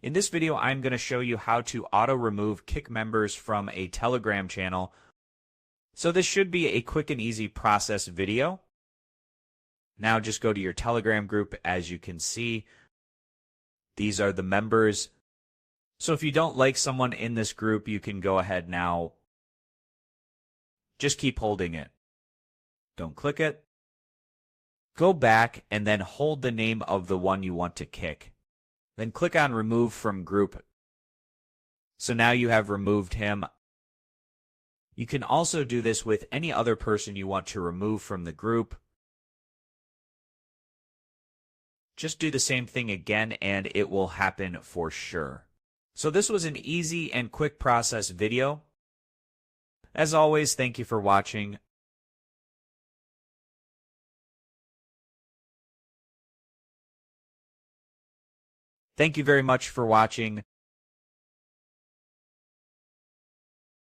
In this video, I'm going to show you how to auto-remove kick members from a Telegram channel. So this should be a quick and easy process video. Now just go to your Telegram group. As you can see, these are the members. So if you don't like someone in this group, you can go ahead now. Just keep holding it. Don't click it. Go back and then hold the name of the one you want to kick. Then click on Remove from Group. So now you have removed him. You can also do this with any other person you want to remove from the group. Just do the same thing again and it will happen for sure. So this was an easy and quick process video. As always, thank you for watching. Thank you very much for watching.